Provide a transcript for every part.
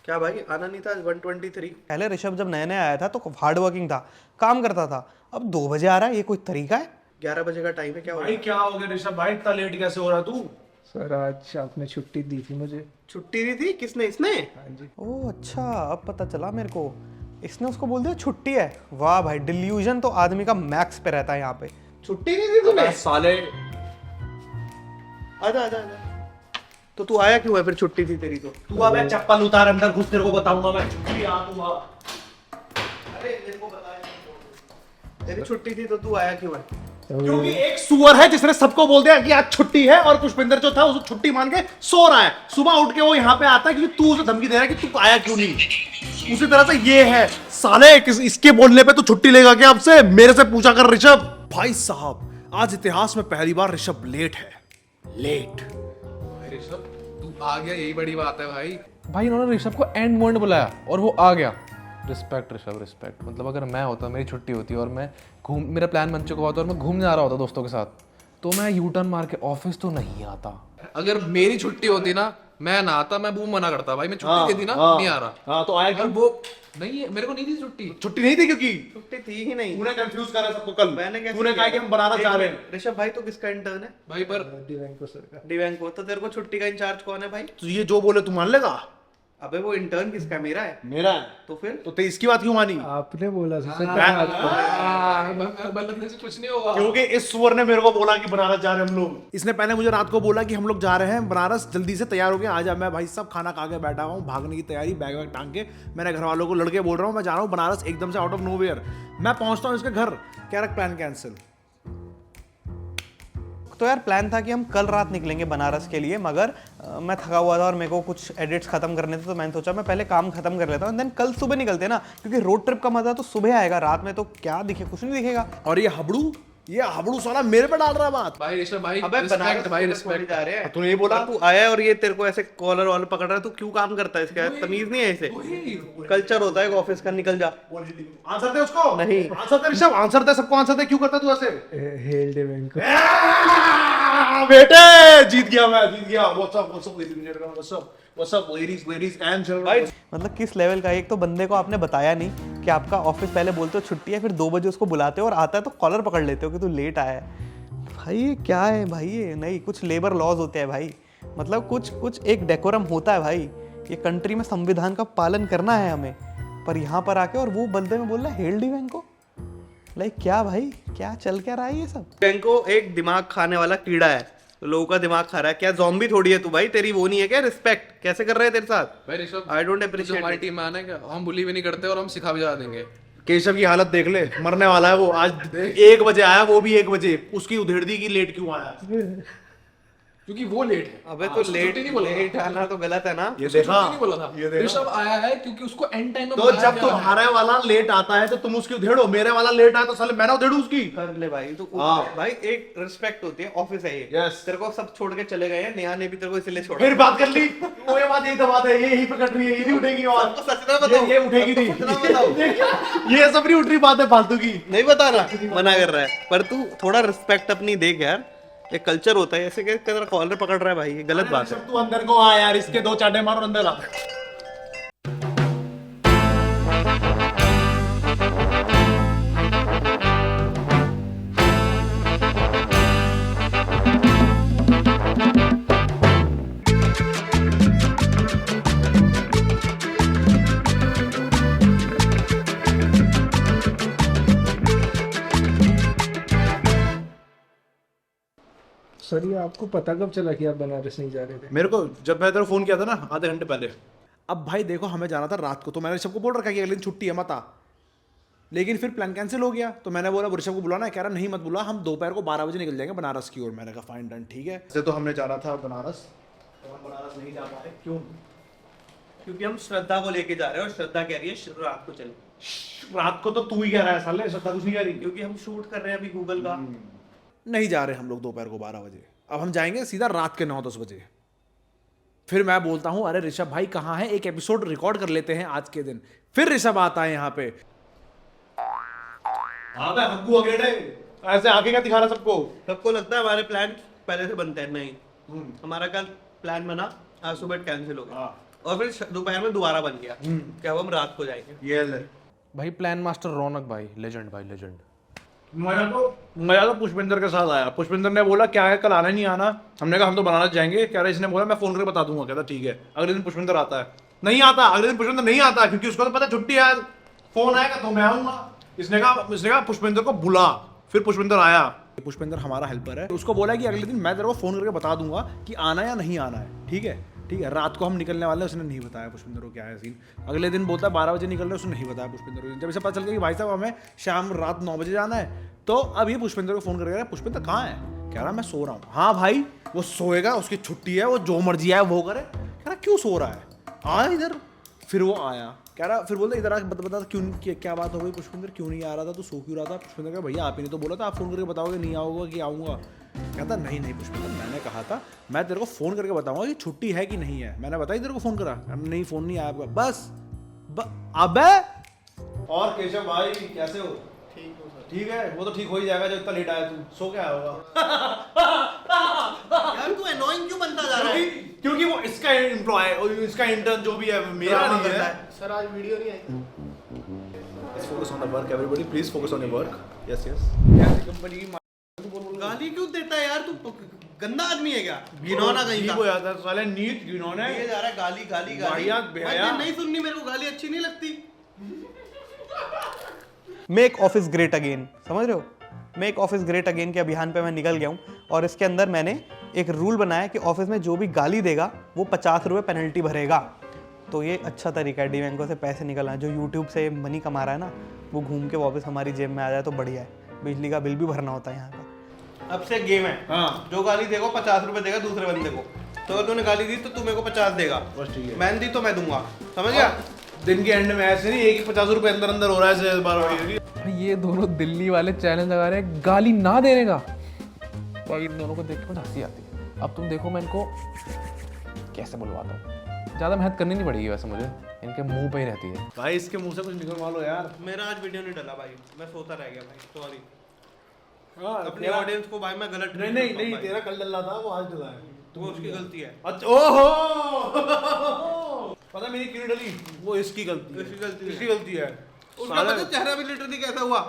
क्या भाई आना नहीं था 123? पहले ऋषभ जब नया नया आया था तो हार्ड वर्किंग था, काम करता था। अब 2 बजे आ रहा है, ये कोई तरीका है? 11 बजे का टाइम है, क्या हो रहा भाई है? क्या हो गया ऋषभ भाई, इतना लेट कैसे हो रहा तू? सर आज आपने छुट्टी दी थी मुझे। छुट्टी दी थी? किसने? इसने? हाँ जी। ओह अच्छा, अब पता चला मेरे को। इसने उसको बोल दिया छुट्टी है। वाह भाई, डिल्यूजन तो आदमी का मैक्स पे रहता है यहाँ पे। छुट्टी नहीं दी तूने? साले आजा आजा आजा। तो तू आया क्यों है फिर? छुट्टी थी तेरी तो। तू अब चप्पल उतार, अंदर घुस, तेरे को बताऊंगा मैं। छुट्टी आ तू आ। अरे मेरे को बताया, तेरी छुट्टी थी तो तू आया क्यों है? क्योंकि एक सुअर है जिसने सबको बोल दिया कि आज छुट्टी है, और पुष्पिंदर जो था उसको छुट्टी मान के सो रहा है। सुबह उठ के वो यहाँ पे आता है क्योंकि तू उसे धमकी दे रहा है कि तू आया क्यों नहीं। उसी तरह से ये है साले, इसके बोलने पे तू छुट्टी लेगा क्या? अब से मेरे से पूछा कर ऋषभ। भाई साहब आज इतिहास में पहली बार ऋषभ लेट है। लेट। ऋषभ तू आ गया, यही बड़ी बात है भाई। भाई इन्होंने ऋषभ को एंड मोमेंट बुलाया और वो आ गया। Respect Rishabh, respect. मतलब अगर मैं होता, मेरी छुट्टी होती और मैं मेरा प्लान बन चुका होता और मैं घूमने आ रहा होता दोस्तों के साथ, तो मैं यू टर्न मार के ऑफिस तो नहीं आता। अगर मेरी छुट्टी होती ना, मैं ना आता, मैं बूम मना करता भाई, मैं छुट्टी दे दी ना, नहीं आ रहा। हाँ तो आया क्यों? वो नहीं है, मेरे को नहीं थी छुट्टी। छुट्टी नहीं थी क्योंकि छुट्टी थी ही नहीं। तूने कंफ्यूज करा सबको कल। मैंने कैसे तूने कहा कि हम बनाना चाह रहे हैं। ऋषभ भाई तो किसका इंटर्न है? भाई पर दिव्यांको सर का। दिव्यांग को। तो तेरे को छुट्टी का इंचार्ज कौन है भाई? तो ये जो बोले तू मान लेगा? अबे वो इंटर्न किसका? मेरा है। मेरा है। तो फिर तो ते इसकी बात क्यों मानी? आपने बोला था सर। बल्लभ से कुछ नहीं होगा। क्योंकि इस सुअर ने मेरे को बोला कि बनारस जा रहे हैं हम लोग। इसने पहले मुझे रात को बोला कि हम लोग जा रहे हैं बनारस, जल्दी से तैयार हो गए आ जा। मैं भाई सब खाना खा के बैठा हूँ, भागने की तैयारी, बैग वैग टांग के। मैंने घर वालों को लड़के बोल रहा हूँ मैं जा रहा हूँ बनारस, एकदम से आउट ऑफ नोवेयर। मैं पहुंचता हूँ इसके घर, कह रहा प्लान कैंसिल। तो यार प्लान था कि हम कल रात निकलेंगे बनारस के लिए, मगर मैं थका हुआ था और मेरे को कुछ एडिट्स खत्म करने थे, तो मैंने सोचा मैं पहले काम खत्म कर लेता हूँ, देन कल सुबह निकलते ना, क्योंकि रोड ट्रिप का मजा तो सुबह आएगा, रात में तो क्या दिखे, कुछ नहीं दिखेगा। और ये हबड़ू साला मेरे पे डाल रहा है बात। भाई ऋषभ भाई, अबे रिस्पेक्ट बनारस भाई, तो रिस्पेक्ट। थोड़ी जा रहे हैं। तूने ये बोला? तू आया और ये तेरे को ऐसे कॉलर वॉलर पकड़ रहा है, तू क्यों काम करता है? इसका तमीज नहीं है इसे? कल्चर होता है ऑफिस का, निकल जा। आंसर दे उसको। नहीं। आंसर दे ऋषभ, आंसर दे, सबको आंसर दे। क्यों करता तू ऐसे? हेल दिव्यांको। बेटे जीत गया मैं, जीत गया। What's up ladies and gentlemen? मतलब किस लेवल का। एक तो बंदे को आपने बताया नहीं कि आपका ऑफिस, पहले बोलते हो छुट्टी है, फिर 2 बजे उसको बुलाते हो और आता है तो कॉलर पकड़ लेते हो कि तू लेट आया है। भाई ये क्या है भाई? ये नहीं, कुछ लेबर लॉज होते हैं भाई, मतलब कुछ एक डेकोरम होता है भाई। ये कंट्री में संविधान का पालन करना है हमें, पर यहाँ पर आके और वो बंदे में बोल रहा है हेल डिवेंग को। लाइक क्या भाई, क्या चल क्या रहा है ये सब? दिव्यांग को एक दिमाग खाने वाला कीड़ा है, तो लोगों का दिमाग खा रहा है। क्या ज़ॉम्बी थोड़ी है तू भाई? तेरी वो नहीं है क्या रिस्पेक्ट? कैसे कर रहे हैं तेरे साथ? भाई ऋषभ, आई डोंट तुझे अप्रिशिएट। हमारी टीम में आना है क्या? हम बुली भी नहीं करते और हम सिखा भी जा देंगे। केशव की हालत देख ले, मरने वाला है वो। आज 1 बजे आया, वो भी 1 बजे। उसकी उधेड़ दी कि लेट क्यों आया। क्योंकि वो लेट है। अबे हाँ, तो उसको लेट छुट्टी नहीं बोला था। लेट आना तो गलत है ना। ये उसको देखा, छुट्टी नहीं बोला था। ये देखा। ऋषभ आया है क्योंकि उसको एंड टाइम में तो बुलाया जब गया है। तुम्हारे वाला लेट आता है तो तुम उसकी उधेड़ो, मेरे वाला लेट आया तो साले मैं ना उधेड़ू उसकी। कर ले भाई तू। हाँ। भाई एक रिस्पेक्ट होती है, ऑफिस है ये। Yes. तेरे को सब छोड़ के चले गए हैं, नेहा ने भी तेरे को इसलिए छोड़ा। फिर बात कर ली। वो ये बात यही तो बात है, ये यही पे कट रही है, ये नहीं उठेगी। और सबको सच ना बताओ। ये उठेगी सबको सच ना बताओ। नहीं। ये सब नहीं उठ रही बात है फालतू की। नहीं बताना, मना कर रहा है। पर तू थोड़ा रिस्पेक्ट अपनी देख यार, एक कल्चर होता है। ऐसे कि तेरा कॉलर पकड़ रहा है भाई, ये गलत बात है। तू अंदर को आ यार, इसके 2 चाटे मारो अंदर आ। सर ये आपको पता कब चला कि आप बनारस नहीं जा रहे थे? मेरे को जब मैं तेरे फोन किया था ना आधे घंटे पहले। अब भाई देखो, हमें जाना था रात को, तो मैंने ऋषभ को बोल रखा कि अगले दिन छुट्टी है मत आ। लेकिन फिर प्लान कैंसिल हो गया, तो मैंने बोला ऋषभ को बुलाना है, कह रहा नहीं मत बुला, हम दोपहर को 12 बजे निकल जाएंगे बनारस की ओर। मैंने कहा फाइन डन, ठीक है। वैसे तो हमने जाना था बनारस, तो हम बनारस नहीं जा पाए। क्यों? क्योंकि हम श्रद्धा को लेके जा रहे हैं और श्रद्धा कह रही है रात को चले। रात को तो तू ही कह रहा है साले, श्रद्धा कुछ नहीं कह रही। क्योंकि हम शूट कर रहे हैं अभी गूगल का। नहीं जा रहे हम लोग दोपहर को 12 बजे, अब हम जाएंगे सीधा रात के 9-10 बजे। फिर मैं बोलता हूं अरे ऋषभ भाई कहाँ है, एक एपिसोड रिकॉर्ड कर लेते हैं आज के दिन। फिर ऋषभ आता है यहाँ पे, ऐसे आगे क्या दिखा रहा सबको। सबको लगता है हमारे प्लान पहले से बनते हैं। नहीं, हमारा कल प्लान बना, आज सुबह कैंसिल हो गया। और फिर दोपहर में दोबारा बन गया कि अब हम रात को जाएंगे। ये ले भाई प्लान मास्टर रौनक भाई, लेजेंड भाई, लेजेंड। मजा तो पुष्पिंदर के साथ आया। पुष्पिंदर ने बोला क्या है कल आना नहीं आना, हमने कहा हम तो बनाना जाएंगे। कह रहा इसने बोला मैं फोन करके बता दूंगा। कहता ठीक है। अगले दिन पुष्पिंदर आता है, नहीं आता। अगले दिन पुष्पिंदर नहीं आता क्योंकि उसको तो पता छुट्टी है, फोन आएगा तो मैं आऊंगा। इसने कहा पुष्पिंदर को बुला। फिर पुष्पिंदर आया। पुष्पिंदर हमारा हेल्पर है, उसको बोला कि अगले दिन मैं तेरे को फोन करके बता दूंगा कि आना या नहीं आना है। ठीक है ठीक है। रात को हम निकलने वाले हैं, उसने नहीं बताया पुष्पिंदर को क्या है सीन। अगले दिन बोलता है 12 बजे निकल रहे, उसने नहीं बताया पुष्पिंदर को। जब इसे पता चल गया कि भाई साहब हमें शाम रात 9 बजे जाना है, तो अब ये पुष्पिंदर को फोन करके कह रहा है पुष्पिंदर कहाँ है? कह रहा मैं सो रहा हूँ। हाँ भाई वो सोएगा, उसकी छुट्टी है, वो जो मर्जी आए वो करे। कह रहा क्यों सो रहा है, आ इधर। फिर वो आया, कह रहा फिर बोलता इधर आ बता क्यों क्या बात हो गई पुष्पिंदर, क्यों नहीं आ रहा था, तू सो क्यों रहा था? पुष्पिंदर कहा भैया आप ही ने तो बोला था, आप फोन करके बताओगे नहीं आओगे कि आऊँगा। कहता नहीं नहीं पुष्पिंदर मैंने कहा था मैं तेरे को फोन करके बताऊंगा कि छुट्टी है कि नहीं है। मैंने बताई तेरे को फोन करा? नहीं फोन नहीं आया आपका। बस अबे। और केशव भाई कैसे हो? ठीक है, वो तो ठीक हो ही जाएगा। जब इतना लेट आया तू, सो क्या होगा? यार तू एनोइंग क्यों बनता जा रहा है? क्योंकि वो इसका एम्प्लॉय और इसका इंटर्न जो भी है मेरा नहीं है। सर आज वीडियो नहीं आई। Focus on the work everybody, please focus on your work. Yes yes. Company की गाली क्यों देता है यार? तू गंदा आदमी है क्या? घिनौना कहीं का। हो जाता है साले, नीच घिनौना ये जा रहा है गाली गाली गाली। वाहियात बेहया। नहीं सुननी मेरे को, गाली अच्छी नहीं लगती। मेक ऑफिस ग्रेट अगेन, समझ रहे हो? मेक ऑफिस ग्रेट अगेन के अभियान पे मैं निकल गया हूँ और इसके अंदर मैंने एक रूल बनाया कि ऑफिस में जो भी गाली देगा वो 50 रुपये पेनल्टी भरेगा। तो ये अच्छा तरीका है डिवेंको से पैसे निकलना। जो यूट्यूब से मनी कमा रहा है ना, वो घूम के वापस हमारी जेब में आ जाए तो बढ़िया है। बिजली का बिल भी भरना होता है यहाँ का। अब से गेम है। हाँ। जो गाली देगा 50 रुपए देगा दूसरे बंदे को। तो अगर तूने गाली दी तो तू मेरे को 50 देगा। बस ठीक है। मैंने दी तो मैं दूंगा, समझ गया? दिन के एंड में ऐसे नहीं एक 50 रुपए अंदर अंदर हो रहा है इस बार। भाई ये दोनों दिल्ली वाले चैलेंज लगा रहे हैं गाली ना देने का। भाई इन दोनों को देख के मुझे हंसी आती है। अब तुम देखो मैं इनको कैसे बुलवाता हूँ। ज़्यादा मेहनत करनी नहीं पड़ेगी वैसे मुझे, इनके मुंह पे ही रहती है। भाई इसके मुंह से कुछ निकलवा लो यार। मेरा आज वीडियो नहीं डला भाई, मैं सोता रह गया भाई, सॉरी। अपनी तेरा- ऑडियंस को भाई मैं गलत नहीं नहीं नहीं, तेरा कल डला था, वो आज डला है। तो वो उसकी गलती है। अच्छा ओहो। पता मेरी क्यों डली? वो इसकी गलती है। इसकी गलती है। इसकी गलती है। उसका साले- पता चेहरा भी लिटरली कैसा हुआ?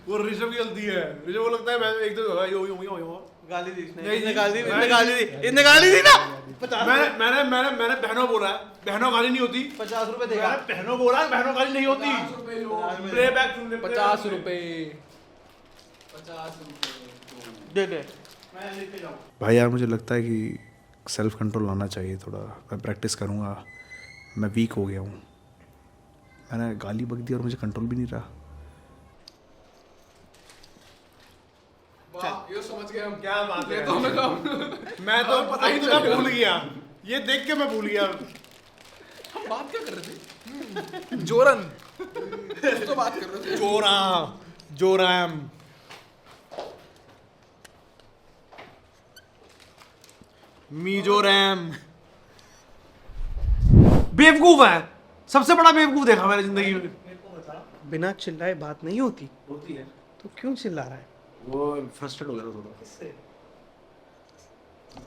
वो ऋषभ की गलती है। ऋषभ को लगता है मैं एक तो यो गाली दी इसने। नहीं, इसने गाली दी, नहीं, इसने गाली दी, इसने गाली दी ना। 50 मैंने बहनों बोला है, बहनों गाली नहीं होती। 50 रुपए देगा। मैंने बहनों बोला, बहनों गाली नहीं होती। प्लेबैक सुन ले। 50 रुपए। दे दे, मैं लेके जाऊँ। भाई यार मुझे लगता है कि सेल्फ कंट्रोल लाना चाहिए थोड़ा। मैं प्रैक्टिस करूँगा। मैं वीक हो गया हूँ। मैंने गाली बक दी और मुझे कंट्रोल भी नहीं रहा। ये समझ गए हम। क्या बात है? तो मैं मैं तो पता ही नहीं भूल गया। ये देख के मैं भूल गया। हम बात क्या कर रहे थे? जोरन तो बात कर रहे थे। जोराम मिजोरम। बेवकूफ है, सबसे बड़ा बेवकूफ देखा मैंने जिंदगी में। बिना चिल्लाए बात नहीं होती, होती है। तो क्यों चिल्ला रहा है? वो फ्रस्ट्रेट हो गया था थोड़ा।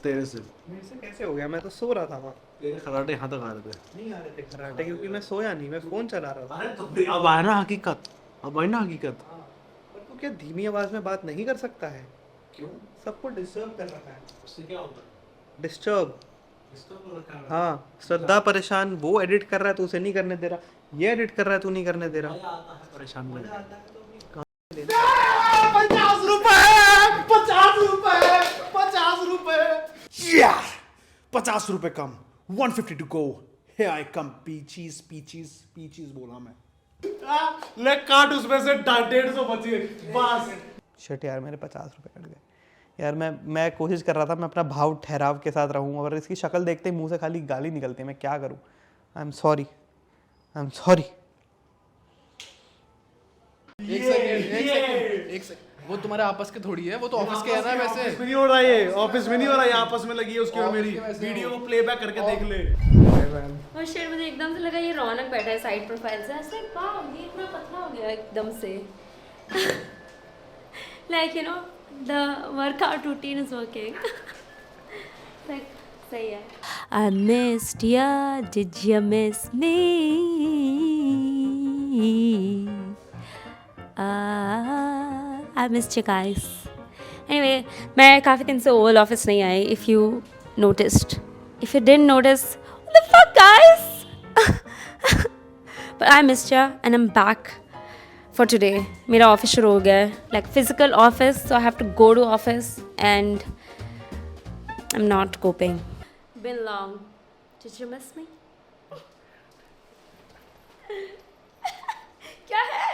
तेरे से। मेरे से कैसे हो गया? मैं तो सो रहा था वहाँ। तेरे खराटे यहाँ तक आ रहे थे। नहीं आ रहे थे खर्राटे क्योंकि मैं सोया नहीं, मैं फोन चला रहा था। अरे तो अब आया ना हकीकत। अब आई ना हकीकत। पर तू क्या धीमी आवाज में बात नहीं कर सकता है? क्यों? सबको डिस्टर्ब कर रखा है। उससे क्या होता है? डिस्टर्ब। हाँ, श्रद्धा परेशान, वो एडिट कर रहा है तो उसे नहीं करने दे रहा। ये एडिट कर रहा है तू नहीं करने दे रहा। परेशान में 50 रुपए 50 रुपए कम। 150 to go. Here I come, peaches बोला मैं। ले काट उसमें से 150 बचे बस। शिट यार, मेरे 50 रुपए कट गए यार। मैं कोशिश कर रहा था मैं अपना भाव ठहराव के साथ रहूं, और इसकी शक्ल देखते ही मुंह से खाली गाली निकलती है। मैं क्या करूं? I am sorry. एक सेकंड। वो तुम्हारे आपस के थोड़ी है, वो तो ऑफिस के है ना वैसे। ऑफिस में नहीं हो रहा ये, ऑफिस में नहीं हो रहा, ये आपस में लगी है उसकी और मेरी। वीडियो को प्लेबैक करके देख ले। और शेर मुझे एकदम से लगा ये रौनक बैठा है साइड प्रोफाइल से, ऐसे वाह ये इतना पतला हो गया एकदम से। Like you know the workout routine is working. Like, सही है. I missed ya, did you miss me? I missed you guys. Anyway, मैं काफ़ी दिन से ओवल ऑफिस नहीं आई. If you noticed, if you didn't notice, what the fuck, guys? But I missed ya, and I'm back for today. मेरा office शुरू हो गया है, like physical office, so I have to go to office, and I'm not coping. Been long. Did you miss me? क्या है?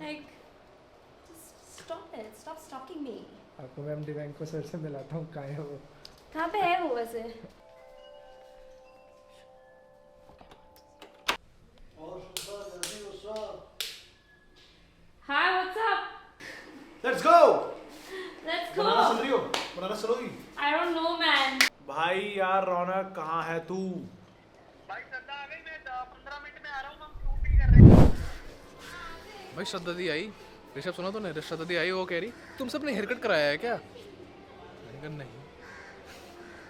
Like, just stop it. Stop stalking me. आपको ma'am दिव्यांको sir से मिलाता हूँ, कहाँ है वो? कहाँ पे है वो वैसे? Hi, what's up? Let's go. Let's go. बनाना चल रही हो? बनाना चलोगी? I don't know, man. भाई यार रौनक कहाँ है तू? भाई श्रद्धा दी आई, ऋषभ सुना तूने? श्रद्धा दी आई, वो कह रही तुमसे अपने हेयर कट कराया है क्या? मैंने कहा नहीं।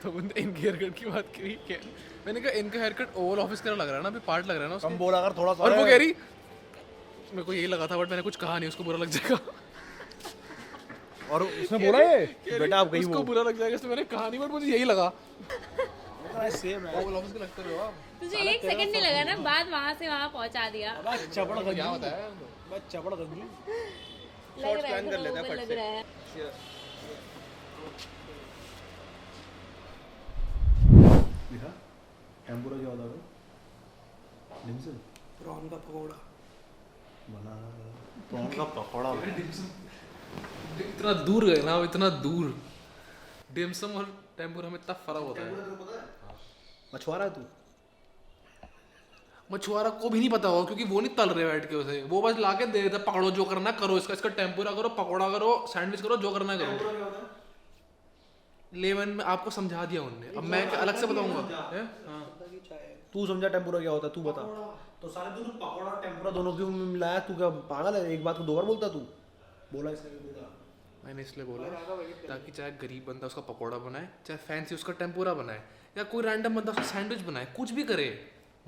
तो उन्होंने इनकी हेयर कट की बात करी क्या? मैंने कहा इनका हेयर कट ओवल ऑफिस की तरह लग रहा है ना, अभी पार्ट लग रहा है ना उसका। कम बोला कर थोड़ा सा। और वो कह रही मेरे को यही लगा था, बट मैंने कुछ कहा नहीं, उसको बुरा लग जाएगा। और उसने बोला ये बेटा आप गई उसको वो। बुरा लग जाएगा, इसलिए मैंने कहा नहीं, बट मुझे यही लगा। सेम है। ओवल ऑफिस के लगते हो आप। तुझे एक सेकंड नहीं लगा ना, बात वहाँ से वहाँ पहुँचा दिया. चपड़ गंजी। क्या बताया? मैं चपड़ गंजी। लग रहा है plan कर लेते हैं ओवल फट लग से. रहा है. दिखा टेम्पुरा क्या होता है? डिम्सम। प्रॉन का पकौड़ा. बना प्रॉन का पकौड़ा। इतना दूर गए ना, इतना दूर। डिम्सम और टेम्पुरा में इतना फर्क होता है। मछुआरा है तू? मछुआरा को भी नहीं पता होगा, क्योंकि वो नहीं तल रहे बैठ के उसे, वो बस लाके दे देता, पकड़ो जो करना करो, इसका टेम्पुरा करो, पकौड़ा करो, सैंडविच करो, जो करना करो। लेमन में आपको समझा दिया उनने, अब मैं अलग से बताऊंगा। तू समझा टेम्पुरा क्या होता है? तू बता। तो सारे तू पकौड़ा और टेम्पुरा दोनों क्यों मिलाया? तू क्या पागल है? एक बात को दो बार बोलता तू? बोला इसने भी बोला। मैंने इसलिए बोला ताकि चाहे गरीब बंदा उसका पकौड़ा बनाए, चाहे फैंसी उसका टेम्पुरा बनाए, या कोई रैंडम बंदा उसका सैंडविच बनाए, कुछ भी करे,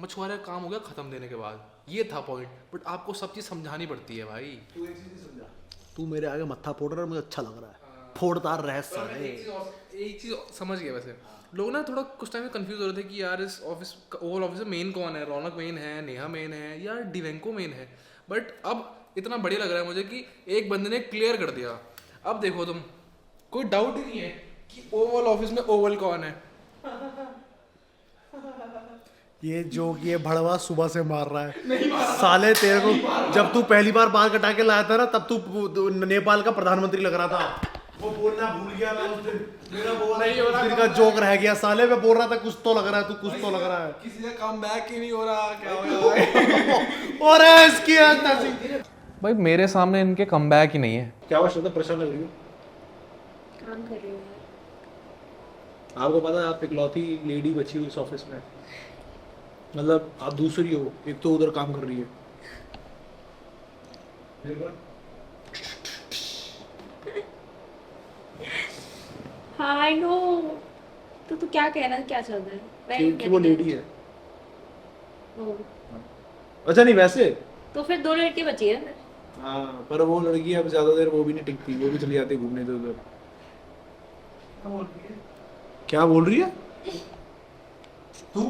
मछुआरे का काम हो गया खत्म देने के बाद। ये था पॉइंट, बट आपको सब चीज़ समझानी पड़ती है भाई। तू एक चीज नहीं समझा। तू मेरे आगे मत्था फोड़ रहा है, मुझे अच्छा लग रहा है। फोड़दार रह साले। एक चीज़ समझ गया, वैसे लोग ना थोड़ा कुछ टाइम में कंफ्यूज हो रहे थे कि यार इस ऑफिस ओवल ऑफिस में मेन कौन है? रौनक मेन है, नेहा मेन है, या दिव्यांको मेन है? बट अब इतना बढ़िया लग रहा है मुझे कि एक बंदे ने क्लियर कर दिया। अब देखो तुम, कोई डाउट ही नहीं है कि ओवल ऑफिस में ओवल कौन है। ये जो ये भड़वा सुबह से मार रहा है साले तेरे को। जब तू पहली बार बाल कटा के लाया था ना, तब तू नेपाल का प्रधानमंत्री लग रहा था। वो बोलना भूल गया मैं उस दिन। मेरा बोला नहीं उस दिन का जोक रह गया साले। मैं बोल रहा था कुछ तो लग रहा है, तू कुछ तो लग रहा है। किसी का कम बैक ही नहीं हो रहा, क्या हो रहा और इसकी अंदर भाई मेरे सामने इनके कम बैक ही नहीं है। क्या हुआ? श्रद्धा परेशान लग रही हो? काम कर रही हूँ. आपको पता है आप इकलौती लेडी बची हुई इस ऑफिस में, मतलब आप दूसरी हो, एक तो उधर काम कर रही है। हाँ, I know. तो क्या कहना, क्या चल रहा है? क्योंकि वो लेडी है। ओ, अच्छा नहीं वैसे तो फिर 2 लड़की बची है. हाँ, पर वो लड़की अब ज्यादा देर वो भी नहीं टिकती, वो भी चली जाती घूमने इधर उधर। क्या बोल रही है तू?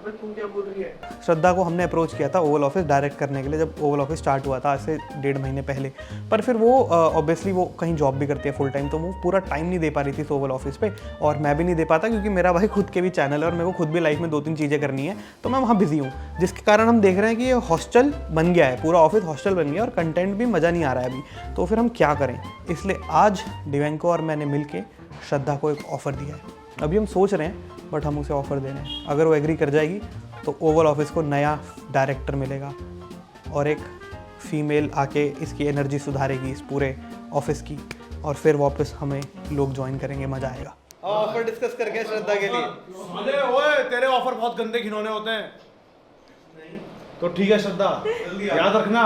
क्या बोल रही है? श्रद्धा को हमने अप्रोच किया था ओवल ऑफिस डायरेक्ट करने के लिए, जब ओवल ऑफिस स्टार्ट हुआ था आज से 1.5 महीने पहले। पर फिर वो ऑब्वियसली वो कहीं जॉब भी करती है फुल टाइम, तो वो पूरा टाइम नहीं दे पा रही थी इस ओवल ऑफिस पे, और मैं भी नहीं दे पाता क्योंकि मेरा भाई खुद के भी चैनल है और मेरे को खुद भी लाइफ में 2-3 चीज़ें करनी है, तो मैं वहाँ बिजी हूँ। जिसके कारण हम देख रहे हैं कि ये हॉस्टल बन गया है, पूरा ऑफिस हॉस्टल बन गया और कंटेंट भी मज़ा नहीं आ रहा है अभी। तो फिर हम क्या करें? इसलिए आज दिव्यांको और मैंने मिल के श्रद्धा को एक ऑफ़र दिया है। अभी हम सोच रहे हैं, बट हम उसे ऑफ़र दे रहे हैं। अगर वो एग्री कर जाएगी तो ओवल ऑफिस को नया डायरेक्टर मिलेगा और एक फीमेल आके इसकी एनर्जी सुधारेगी इस पूरे ऑफिस की, और फिर वापस हमें लोग ज्वाइन करेंगे, मज़ा आएगा। ऑफर डिस्कस करके श्रद्धा के लिए। अरे ओए तेरे ऑफर बहुत गंदे घिनौने होते हैं। तो ठीक है श्रद्धा, याद रखना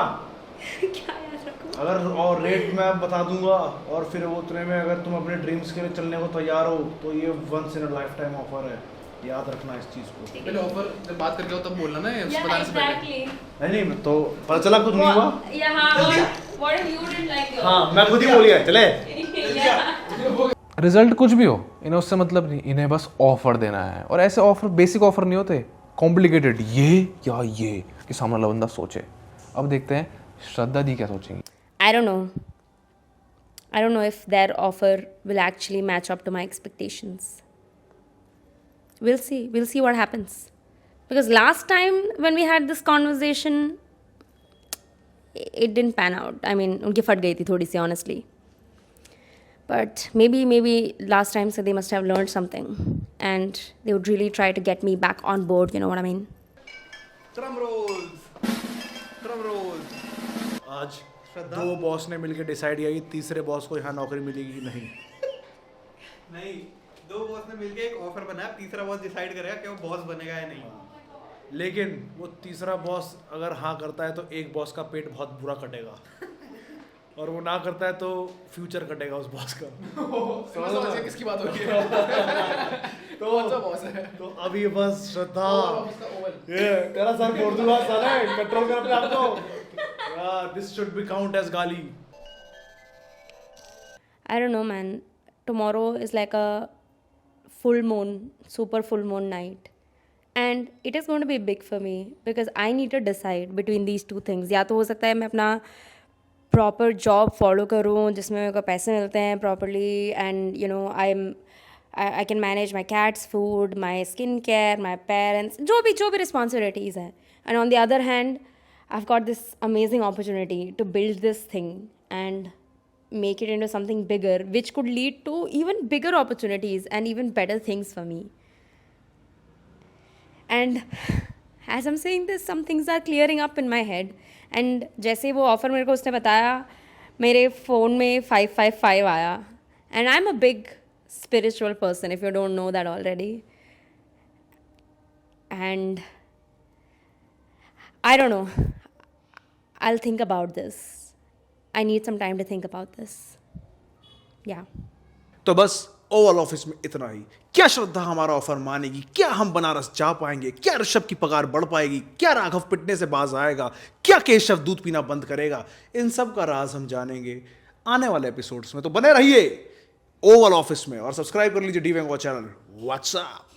क्या याद रखूं? अगर और रेट मैं बता दूंगा और फिर वो उतने में अगर तुम अपने ड्रीम्स के लिए चलने को तैयार हो तो ये once in a lifetime offer है, याद रखना इस चीज को। पहले ऑफर जब बात करके हो तब बोलना ना ये Yeah, बताने से पहले। exactly. नहीं तो पता चला कुछ नहीं हुआ। Yeah, what you didn't like? हाँ मैं खुद ही बोल गया चले। Yeah. रिजल्ट कुछ भी हो, इन्हें उससे मतलब नहीं, इन्हें बस ऑफर देना है। और ऐसे ऑफर बेसिक ऑफर नहीं होते, कॉम्प्लिकेटेड, ये या ये कि सामने वाला बंदा सोचे। अब देखते हैं श्रद्धा दी क्या सोचेंगी। I don't know. I don't know if their offer will actually match up to my expectations. We'll see. We'll see what happens. Because last time when we had this conversation, it didn't pan out. I mean, उनकी फट गई थी थोड़ी सी honestly. But maybe last time so they must have learned something and they would really try to get me back on board, you know what I mean? Drum rolls. Drum rolls. आज दो boss ने मिलकर decide किया कि तीसरे boss को यहाँ नौकरी मिलेगी कि नहीं। नहीं, दो बॉस ने मिलके एक ऑफर बनाया, तीसरा बॉस डिसाइड करेगा कि वो बॉस बनेगा या नहीं। लेकिन वो तीसरा बॉस अगर हाँ करता है तो एक बॉस का पेट बहुत बुरा कटेगा और वो ना करता है तो फ्यूचर कटेगा उस बॉस का। समझ किसकी बात हो रही है? तो कौन सा बॉस है? तो अभी बस श्रद्धा ये तेरा सर फोड़ दूंगा साले, कंट्रोल कर अपने आप को। This should be count as गाली। I don't know, man. Tomorrow is like a full moon, super full moon night. And it is going to be big for me because I need to decide between these two things. या तो हो सकता है मैं अपना proper job follow करूँ जिसमें मेरे को पैसे मिलते हैं properly and you know I can manage my cat's food, my skin care, my parents, जो भी रिस्पॉन्सिबिलिटीज़ हैं. And on the other hand I have got this amazing opportunity to build this thing and make it into something bigger, which could lead to even bigger opportunities and even better things for me. And as I'm saying this, some things are clearing up in my head. And जैसे वो offer मेरे को उसने बताया, मेरे phone में 555 आया. And I'm a big spiritual person, if you don't know that already. And I don't know. I'll think about this. I need some time to think about this. Yeah. तो बस Oval office में इतना ही। क्या श्रद्धा हमारा offer मानेगी? क्या हम बनारस जा पाएंगे? क्या ऋषभ की पगार बढ़ पाएगी? क्या राघव पिटने से बाज आएगा? क्या केशव दूध पीना बंद करेगा? इन सब का राज हम जानेंगे आने वाले एपिसोड्स में। तो बने रहिए ओवल ऑफिस में और सब्सक्राइब कर लीजिए डी वेंगो चैनल। व्हाट्सएप।